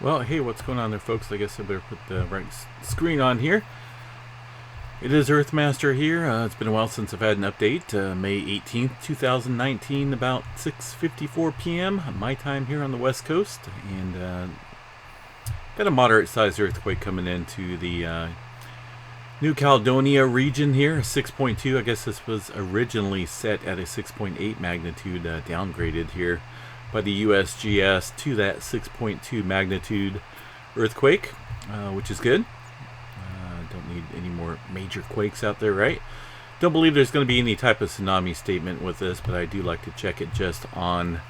Well, hey, what's going on there, folks? I guess I better put the right screen on here. It is Earthmaster here. It's been a while since I've had an update. May 18th, 2019, about 6:54 p.m. my time here on the West Coast. And got a moderate-sized earthquake coming into the New Caledonia region here, 6.2. I guess this was originally set at a 6.8 magnitude, downgraded here by the USGS to that 6.2 magnitude earthquake, which is good. Don't need any more major quakes out there, right? Don't believe there's going to be any type of tsunami statement with this, but I do like to check it just on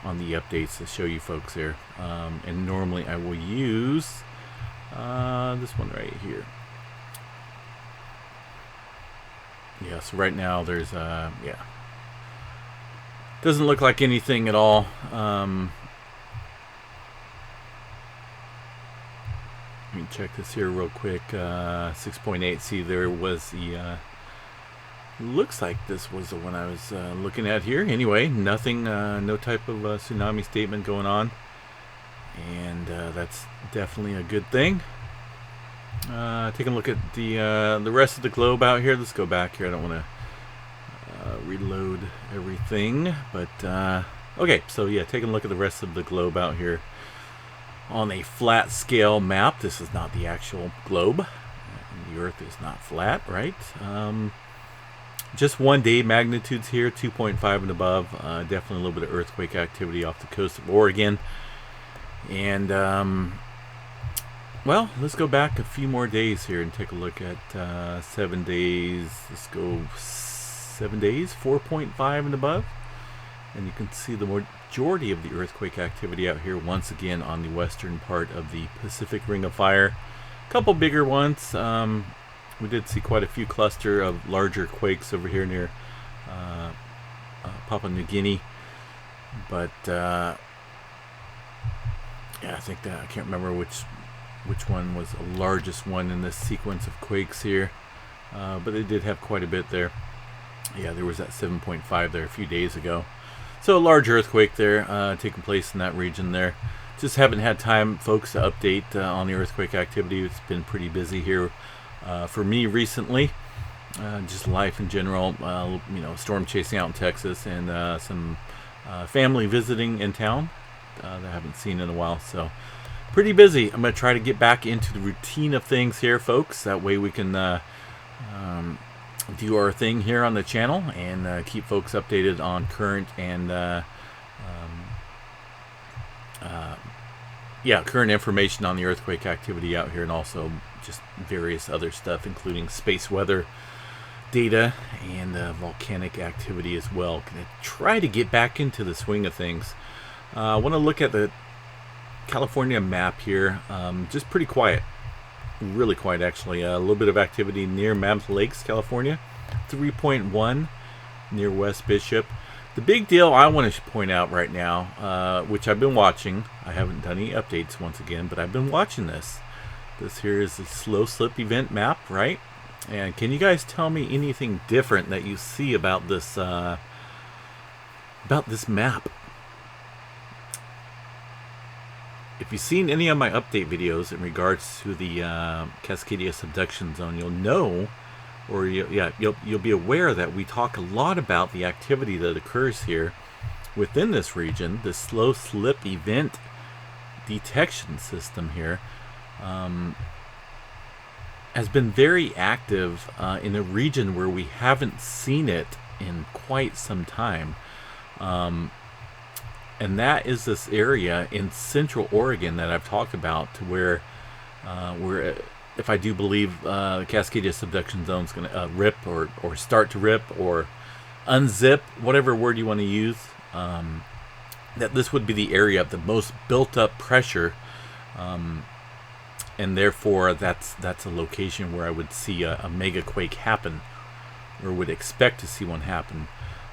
the updates to show you folks there. And normally I will use this one right here. Yeah, so right now there's yeah. Doesn't look like anything at all. Let me check this here real quick. 6.8. See, there was the. Looks like this was the one I was looking at here. Anyway, nothing. No type of tsunami statement going on, and that's definitely a good thing. Taking a look at the rest of the globe out here. Let's go back here. I don't want to reload everything, but okay, so yeah, taking a look at the rest of the globe out here on a flat scale map. This is not the actual globe. The Earth is not flat, right? Just 1 day magnitudes here, 2.5 and above. Definitely a little bit of earthquake activity off the coast of Oregon. And well, let's go back a few more days here and take a look at 7 days. Let's go 7 days, 4.5 and above. And you can see the majority of the earthquake activity out here once again on the western part of the Pacific Ring of Fire. A couple bigger ones. We did see quite a few cluster of larger quakes over here near Papua New Guinea. But yeah, I think that I can't remember which one was the largest one in this sequence of quakes here. But they did have quite a bit there. Yeah, there was that 7.5 there a few days ago. So a large earthquake there taking place in that region there. Just haven't had time, folks, to update on the earthquake activity. It's been pretty busy here for me recently. Just life in general, you know, storm chasing out in Texas and some family visiting in town that I haven't seen in a while. So pretty busy. I'm going to try to get back into the routine of things here, folks. That way we can do our thing here on the channel and keep folks updated on current and yeah, current information on the earthquake activity out here, and also just various other stuff, including space weather data and volcanic activity as well. Gonna try to get back into the swing of things. I want to look at the California map here. Just pretty quiet. Really quiet, actually. A little bit of activity near Mammoth Lakes, California. 3.1 near West Bishop. The big deal I want to point out right now, which I've been watching. I haven't done any updates once again, but I've been watching this. This here is the slow slip event map, right? And can you guys tell me anything different that you see about this map? If you've seen any of my update videos in regards to the Cascadia subduction zone, you'll know, or you'll be aware that we talk a lot about the activity that occurs here within this region. The slow slip event detection system here has been very active in a region where we haven't seen it in quite some time. And that is this area in Central Oregon that I've talked about, to where if I do believe the Cascadia subduction zone is going to rip or start to rip or unzip, whatever word you want to use, that this would be the area of the most built-up pressure, and therefore that's a location where I would see a mega quake happen, or would expect to see one happen.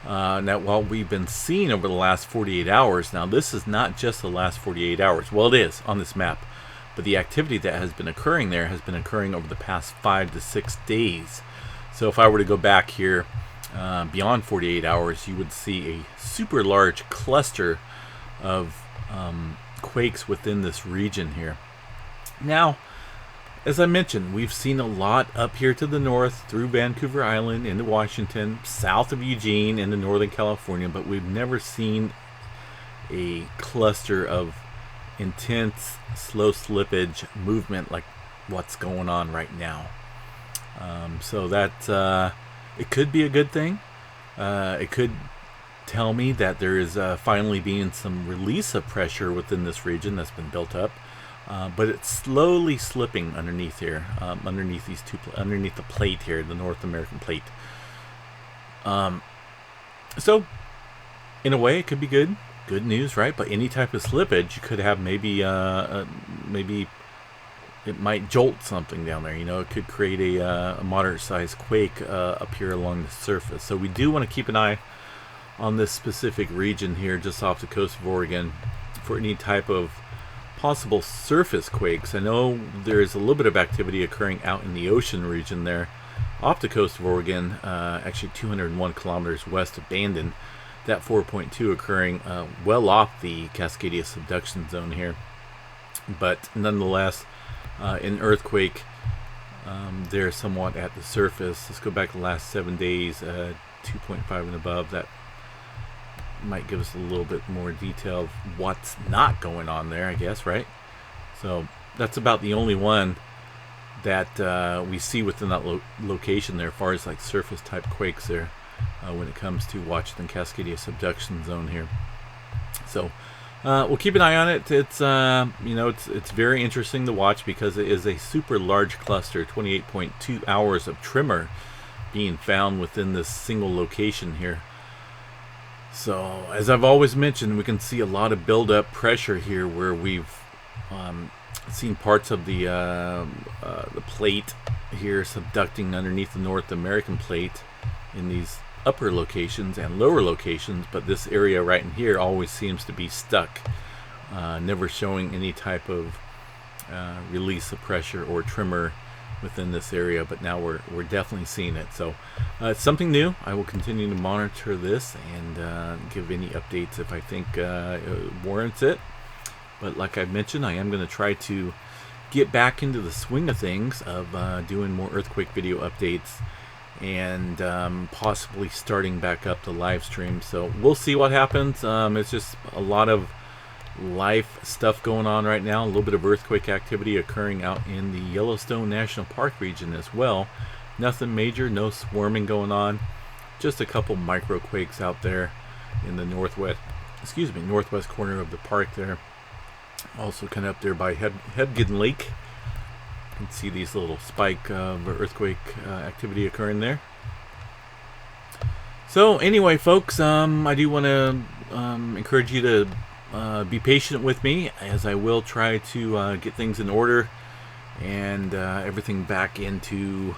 Now, while we've been seeing over the last 48 hours, now this is not just the last 48 hours. Well, it is on this map, but the activity that has been occurring there has been occurring over the past 5 to 6 days. So if I were to go back here beyond 48 hours, you would see a super large cluster of quakes within this region here. Now, as I mentioned, we've seen a lot up here to the north through Vancouver Island into Washington, south of Eugene into Northern California, but we've never seen a cluster of intense slow slippage movement like what's going on right now. So that it could be a good thing. It could tell me that there is finally being some release of pressure within this region that's been built up, but it's slowly slipping underneath here, underneath the plate here, the North American plate. So in a way, it could be good news, right? But any type of slippage, you could have maybe it might jolt something down there. You know, it could create a moderate-sized quake up here along the surface. So we do want to keep an eye on this specific region here, just off the coast of Oregon, for any type of possible surface quakes. I know there's a little bit of activity occurring out in the ocean region there, off the coast of Oregon, actually 201 kilometers west of Bandon. That 4.2 occurring well off the Cascadia subduction zone here, but nonetheless, an earthquake there somewhat at the surface. Let's go back the last 7 days, 2.5 and above. That might give us a little bit more detail of what's not going on there, I guess, right? So that's about the only one that we see within that location there, as far as like surface type quakes there, when it comes to Washington Cascadia subduction zone here. So we'll keep an eye on it. It's it's very interesting to watch because it is a super large cluster, 28.2 hours of tremor being found within this single location here. So as I've always mentioned, we can see a lot of build-up pressure here, where we've seen parts of the plate here subducting underneath the North American plate in these upper locations and lower locations, but this area right in here always seems to be stuck, never showing any type of release of pressure or tremor within this area. But now we're definitely seeing it. So it's something new. I will continue to monitor this and give any updates if I think it warrants it. But like I mentioned, I am going to try to get back into the swing of things of doing more earthquake video updates, and possibly starting back up the live stream. So we'll see what happens. It's just a lot of life stuff going on right now. A little bit of earthquake activity occurring out in the Yellowstone National Park region as well. Nothing major, no swarming going on. Just a couple micro quakes out there in the northwest corner of the park there. Also kind of up there by Hebgen Lake. You can see these little spike of earthquake activity occurring there. So anyway, folks, I do want to encourage you to be patient with me, as I will try to get things in order and everything back into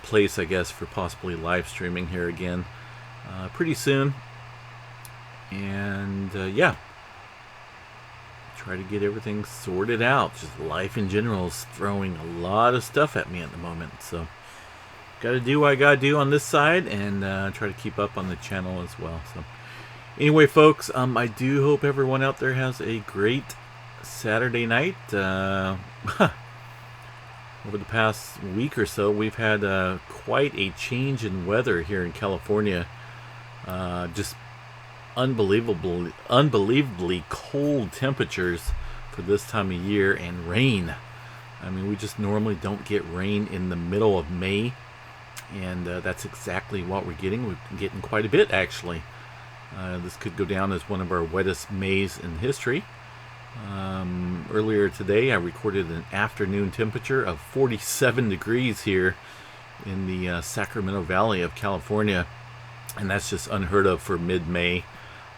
place, I guess, for possibly live streaming here again pretty soon. And yeah, try to get everything sorted out. Just life in general is throwing a lot of stuff at me at the moment, so gotta do what I gotta do on this side, and try to keep up on the channel as well. So anyway, folks, I do hope everyone out there has a great Saturday night. Over the past week or so, we've had quite a change in weather here in California. Just unbelievably cold temperatures for this time of year, and rain. I mean, we just normally don't get rain in the middle of May, and that's exactly what we're getting. We're getting quite a bit, actually. This could go down as one of our wettest Mays in history. Earlier today, I recorded an afternoon temperature of 47 degrees here in the Sacramento Valley of California, and that's just unheard of for mid-May.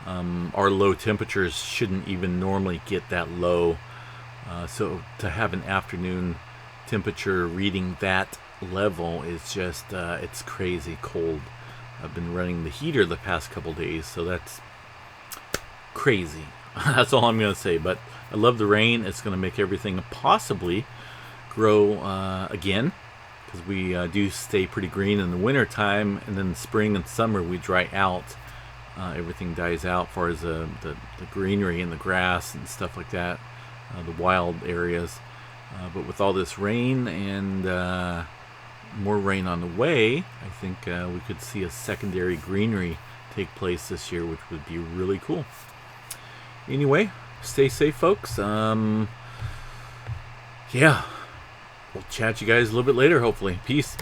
Our low temperatures shouldn't even normally get that low, so to have an afternoon temperature reading that level is just it's crazy cold. I've been running the heater the past couple days, so that's crazy. That's all I'm gonna say. But I love the rain. It's gonna make everything possibly grow again, because we do stay pretty green in the winter time, and then spring and summer we dry out. everything dies out as far as the greenery and the grass and stuff like that, the wild areas. But with all this rain and more rain on the way, I think we could see a secondary greenery take place this year, which would be really cool. Anyway, stay safe, folks. Yeah, we'll chat you guys a little bit later, hopefully. Peace.